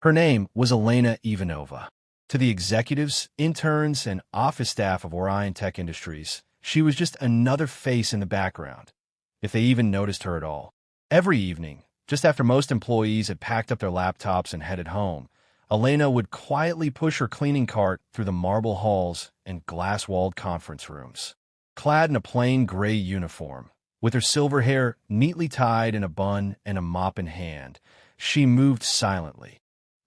Her name was Elena Ivanova. To the executives, interns, and office staff of Orion Tech Industries, she was just another face in the background, if they even noticed her at all. Every evening, just after most employees had packed up their laptops and headed home, Elena would quietly push her cleaning cart through the marble halls and glass-walled conference rooms. Clad in a plain gray uniform, with her silver hair neatly tied in a bun and a mop in hand, she moved silently,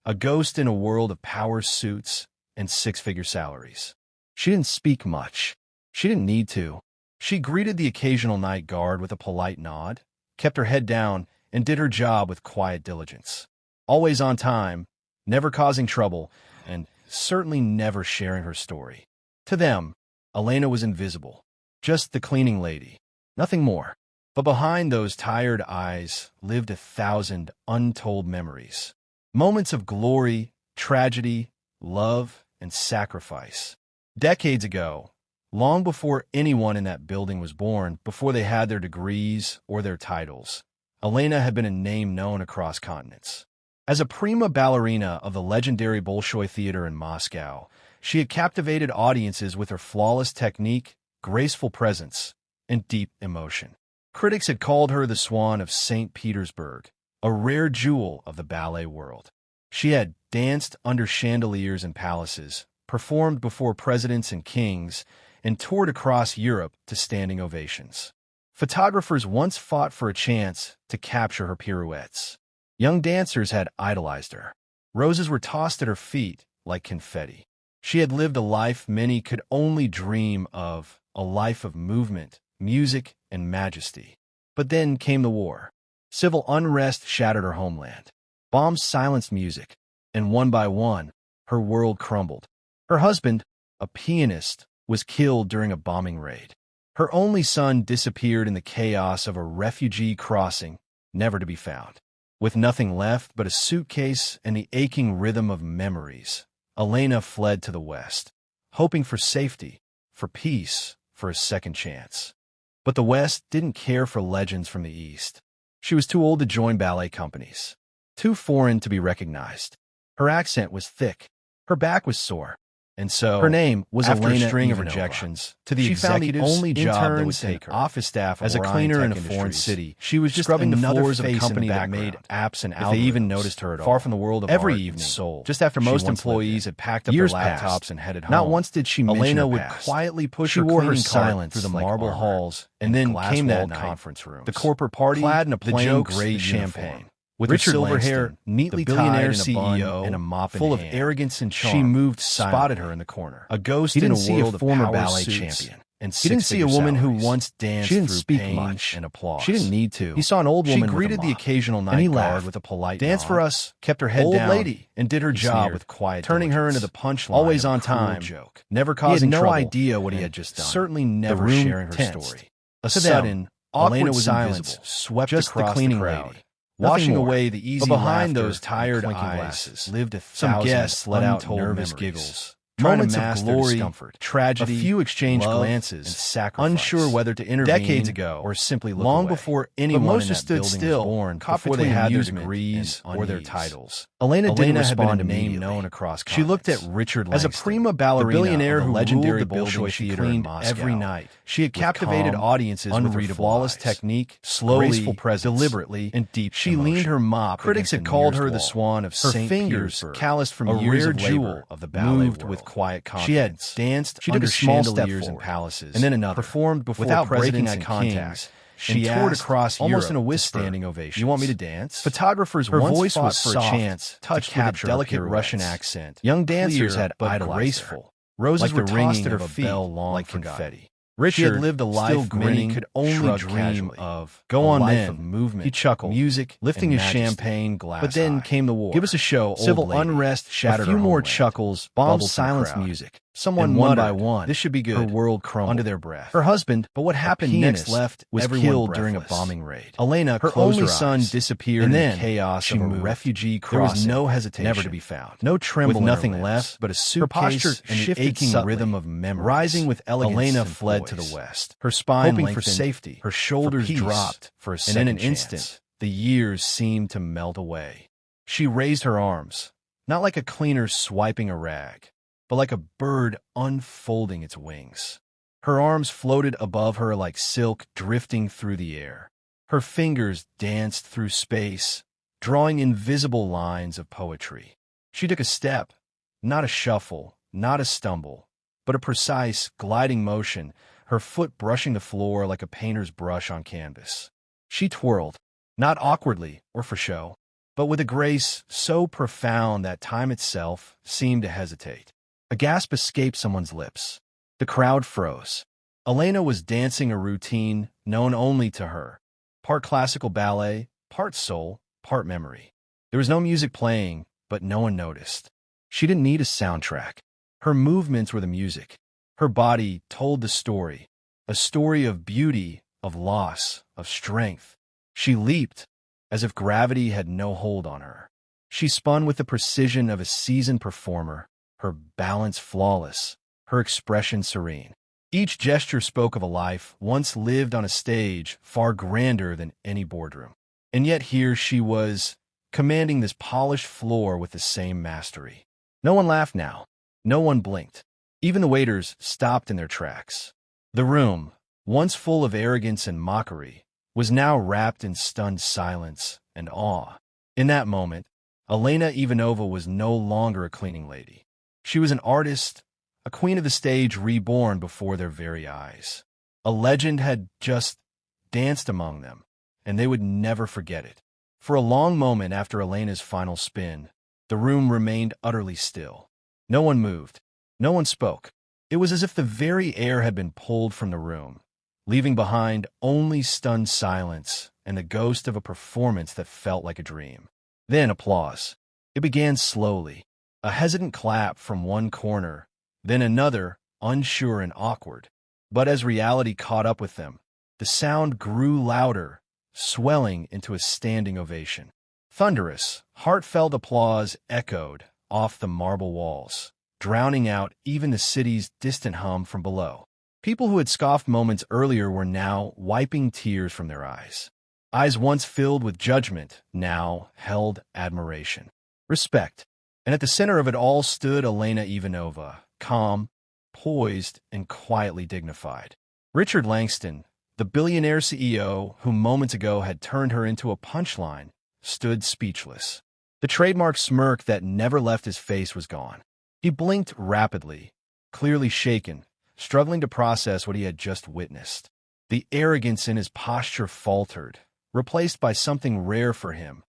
a ghost in a world of power suits and six-figure salaries. She didn't speak much. She didn't need to. She greeted the occasional night guard with a polite nod, kept her head down, and did her job with quiet diligence. Always on time, never causing trouble, and certainly never sharing her story. To them, Elena was invisible, just the cleaning lady, nothing more. But behind those tired eyes lived 1,000 untold memories. Moments of glory, tragedy, love, and sacrifice. Decades ago, long before anyone in that building was born, before they had their degrees or their titles, Elena had been a name known across continents. As a prima ballerina of the legendary Bolshoi Theater in Moscow, she had captivated audiences with her flawless technique, graceful presence, and deep emotion. Critics had called her the Swan of St. Petersburg, a rare jewel of the ballet world. She had danced under chandeliers in palaces, performed before presidents and kings, and toured across Europe to standing ovations. Photographers once fought for a chance to capture her pirouettes. Young dancers had idolized her. Roses were tossed at her feet like confetti. She had lived a life many could only dream of, a life of movement, music, and majesty. But then came the war. Civil unrest shattered her homeland. Bombs silenced music, and one by one, her world crumbled. Her husband, a pianist, was killed during a bombing raid. Her only son disappeared in the chaos of a refugee crossing, never to be found. With nothing left but a suitcase and the aching rhythm of memories, Elena fled to the West, hoping for safety, for peace, for a second chance. But the West didn't care for legends from the East. She was too old to join ballet companies, too foreign to be recognized. Her accent was thick, her back was sore, and so her name was after Elena a string of rejections. To the executives, she found the only job that would take her. Office staff as a cleaner in a foreign city. She was just scrubbing the floors of a company that made apps and algorithms. If they even noticed her at all. Far from the world of every evening, soul. Just after most employees had packed up their laptops and headed home. Not once did she mention Elena would quietly push her cleaning cart through the marble halls, and then came that conference room. The corporate party, clad in a plain gray champagne. With her silver hair neatly tied in a bun and a mop full of arrogance and charm, she moved silently. Spotted her in the corner. A ghost in a world of former ballet champion. And he didn't see a woman who once danced through pain and applause. She didn't need to. He saw an old woman. She greeted the occasional night guard with a polite dance for us, kept her head down, lady, and did her job with quiet, turning her into the punchline. Always on time, joke, never causing trouble. He had no idea what he had just done. Certainly never sharing her story. A sudden, Elena was silence swept just across the cleaning lady. Washing away the easy but behind those tired eyes lived 1,000 guests let out nervous giggles. Moments of glory, discomfort, tragedy, a few exchanged glances, and sacrifice. Unsure whether to intervene decades ago or simply look long away. Before anyone most in that stood still, born, before they had their degrees or their titles. Elena didn't respond to name known across continents. She looked at Richard Langston, as a prima ballerina, the billionaire who legendary the Bolshoi Theater in Moscow. Every night. She had captivated audiences with her flawless technique, slowly, graceful presence, deliberately, and deep She emotion. Leaned her mop. Critics had called her the Swan of St. Petersburg, calloused from years of labor of the ballet world. Quiet confidence. She had danced under chandeliers and palaces, and then another, performed before without breaking eye contact. She toured across almost Europe in a whisper. Standing ovation. You want me to dance? Photographers her once voice was for soft, a chance to capture a delicate Russian accent. Young dancers had idolized graceful. Her. Roses like were tossed at her feet like confetti. Richard had lived a life many could only dream of. Go on then. Of movement. He chuckled. Music, lifting his champagne glass. But then came the war. Give us a show, civil unrest shattered. A few more chuckles, bombs silenced music. Someone one by one. This should be good. Her world crumbled under their breath. Her husband, but what happened next left was killed during a bombing raid. Elena, her only son, disappeared in the chaos of a refugee crossing. There was no hesitation, never to be found. No tremble, with nothing left but a suitcase and the aching rhythm of memory. Rising with elegance, Elena fled to the west. Her spine hoping for safety. Her shoulders dropped for a second. And in an instant, the years seemed to melt away. She raised her arms, Not like a cleaner swiping a rag, but like a bird unfolding its wings. Her arms floated above her like silk drifting through the air. Her fingers danced through space, drawing invisible lines of poetry. She took a step, not a shuffle, not a stumble, but a precise, gliding motion, her foot brushing the floor like a painter's brush on canvas. She twirled, not awkwardly or for show, but with a grace so profound that time itself seemed to hesitate. A gasp escaped someone's lips. The crowd froze. Elena was dancing a routine known only to her, part classical ballet, part soul, part memory. There was no music playing, but no one noticed. She didn't need a soundtrack. Her movements were the music. Her body told the story, a story of beauty, of loss, of strength. She leaped, as if gravity had no hold on her. She spun with the precision of a seasoned performer, her balance flawless, her expression serene. Each gesture spoke of a life once lived on a stage far grander than any boardroom. And yet here she was, commanding this polished floor with the same mastery. No one laughed now. No one blinked. Even the waiters stopped in their tracks. The room, once full of arrogance and mockery, was now wrapped in stunned silence and awe. In that moment, Elena Ivanova was no longer a cleaning lady. She was an artist, a queen of the stage reborn before their very eyes. A legend had just danced among them, and they would never forget it. For a long moment after Elena's final spin, the room remained utterly still. No one moved. No one spoke. It was as if the very air had been pulled from the room, leaving behind only stunned silence and the ghost of a performance that felt like a dream. Then applause. It began slowly, a hesitant clap from one corner, then another, unsure and awkward. But as reality caught up with them, the sound grew louder, swelling into a standing ovation. Thunderous, heartfelt applause echoed off the marble walls, drowning out even the city's distant hum from below. People who had scoffed moments earlier were now wiping tears from their eyes. Eyes once filled with judgment now held admiration, respect. And at the center of it all stood Elena Ivanova, calm, poised, and quietly dignified. Richard Langston, the billionaire CEO who moments ago had turned her into a punchline, stood speechless. The trademark smirk that never left his face was gone. He blinked rapidly, clearly shaken, struggling to process what he had just witnessed. The arrogance in his posture faltered, replaced by something rare for him,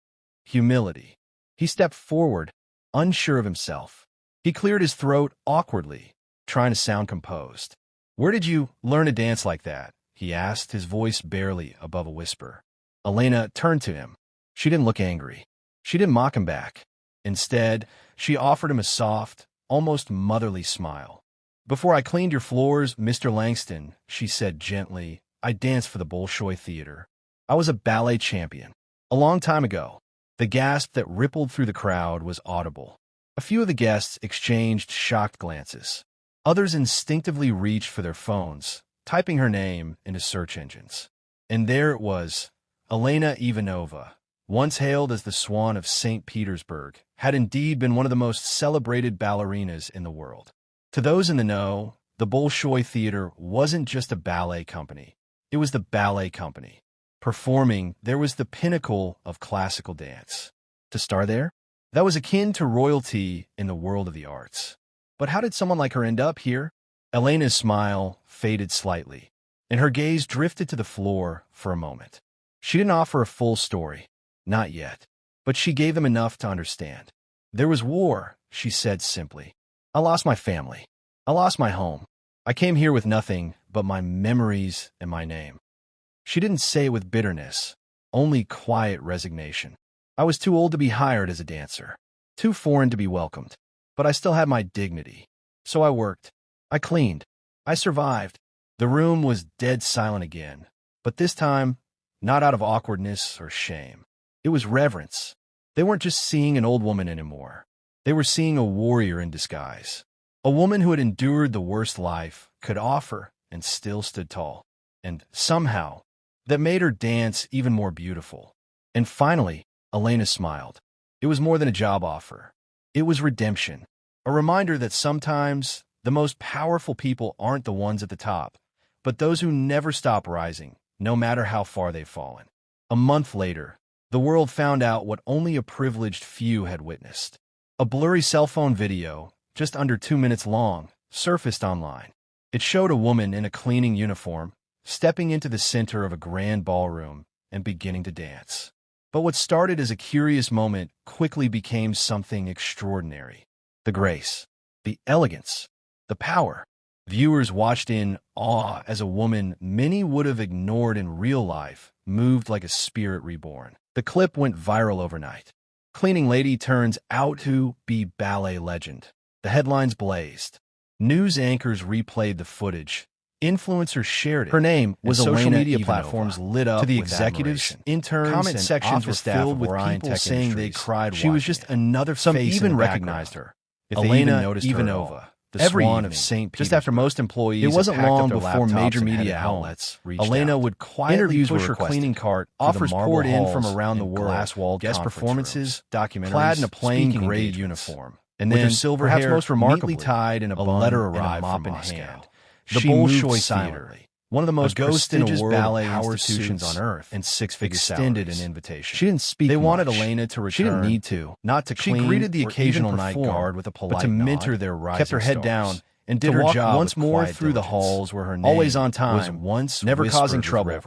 humility. He stepped forward, unsure of himself. He cleared his throat awkwardly, trying to sound composed. "Where did you learn to dance like that?" he asked, his voice barely above a whisper. Elena turned to him. She didn't look angry. She didn't mock him back. Instead, she offered him a soft, almost motherly smile. "Before I cleaned your floors, Mr. Langston," she said gently, "I danced for the Bolshoi Theater. I was a ballet champion. A long time ago." The gasp that rippled through the crowd was audible. A few of the guests exchanged shocked glances. Others instinctively reached for their phones, typing her name into search engines. And there it was. Elena Ivanova, once hailed as the Swan of St. Petersburg, had indeed been one of the most celebrated ballerinas in the world. To those in the know, the Bolshoi Theater wasn't just a ballet company. It was the ballet company. Performing, there was the pinnacle of classical dance. To star there? That was akin to royalty in the world of the arts. But how did someone like her end up here? Elena's smile faded slightly, and her gaze drifted to the floor for a moment. She didn't offer a full story. Not yet. But she gave them enough to understand. "There was war," she said simply. "I lost my family. I lost my home. I came here with nothing but my memories and my name." She didn't say it with bitterness, only quiet resignation. "I was too old to be hired as a dancer, too foreign to be welcomed, but I still had my dignity. So I worked. I cleaned. I survived." The room was dead silent again, but this time, not out of awkwardness or shame. It was reverence. They weren't just seeing an old woman anymore. They were seeing a warrior in disguise. A woman who had endured the worst life, could offer, and still stood tall. And somehow, that made her dance even more beautiful. And finally, Elena smiled. It was more than a job offer. It was redemption, a reminder that sometimes the most powerful people aren't the ones at the top, but those who never stop rising, no matter how far they've fallen. A month later, the world found out what only a privileged few had witnessed. A blurry cell phone video, just under 2 minutes long, surfaced online. It showed a woman in a cleaning uniform stepping into the center of a grand ballroom and beginning to dance. But what started as a curious moment quickly became something extraordinary. The grace, the elegance, the power. Viewers watched in awe as a woman many would have ignored in real life moved like a spirit reborn. The clip went viral overnight. Cleaning lady turns out to be ballet legend. The headlines blazed. News anchors replayed the footage. Influencers shared it. Her name was social media platforms lit up to the executives, interns, comment sections were filled with people saying they cried. She was just another face. Some even recognized her. If they even noticed Ivanova, the swan of St. Petersburg. Just after most employees, it wasn't long before major media outlets reached out. Elena would quietly push her cleaning cart. Offers poured in from around the world. Glass-walled guest performances, documentaries, clad in a plain gray uniform, and then silver hair, most remarkably tied in a letter arrived mop in hand. The Bolshoi Theater, one of the most prestigious ballet institutions on earth, and six-figure extended an invitation. She didn't speak. They wanted Elena to return. She didn't need to, not to clean. She greeted the occasional night guard with a polite nod, but to mentor their rising kept her head down and did her job once more through the halls where her name always on time was once never causing trouble.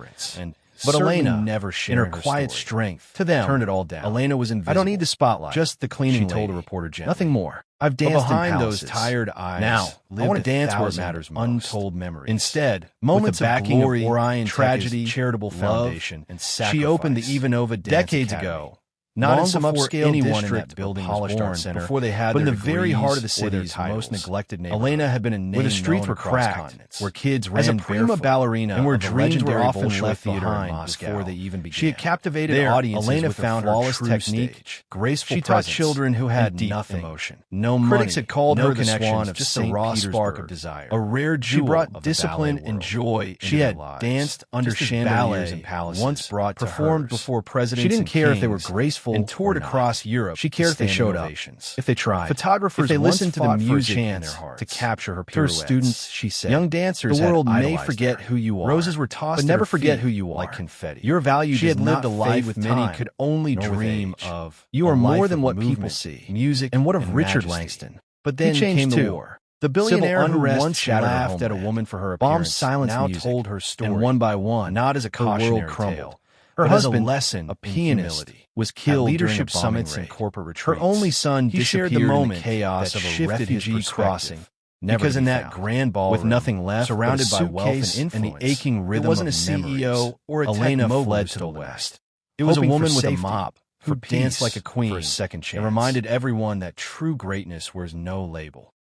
But Elena, never in her quiet strength, to them, turned it all down. Elena was invisible. I don't need the spotlight. Just the cleaning lady, told a reporter gently. Nothing more. I've danced behind those tired eyes. Now, I want to dance where it matters most. Untold memories. Instead, moments of glory, Orion tragedy, charitable foundation, and sacrifice. She opened the Ivanova decades ago. Not in some upscale anyone in that building was born center, before they had but in the very heart of the city's most neglected neighborhood. Elena had been a name where the streets were cracked, where kids ran as a prima ballerina, and where dreams were often left behind before they even began. She had captivated audiences Elena with found flawless technique, graceful she taught children who had nothing, emotion, no money. Critics had called her the swan of just a raw spark of desire, a rare jewel. She brought discipline and joy. She had danced under chandeliers and palaces, once brought performed before presidents. She didn't care if they were graceful and toured across Europe. She cared if they showed up, if they tried. Photographers, if they listened to the music in their hearts to capture her pirouettes. To her students, she said, young dancers, the world may forget who you are. Roses were tossed, but never forget who you are. Like confetti. Your value. She had lived a life with many could only dream of. You are more than what people see. Music, and what of Richard Langston? But then came the war. The billionaire who once laughed at a woman for her appearance, silence now told her story, and one by one, not as a cautionary tale. Her husband, a pianist, was killed at leadership summits and corporate retreats. Her only son disappeared in the chaos of a refugee crossing. Because in that grand ball, with nothing left, surrounded by wealth and influence, and the aching rhythm of memories, it wasn't a CEO or a Elena fled to the West. It was a woman with a mop who danced like a queen for a second chance, and reminded everyone that true greatness wears no label.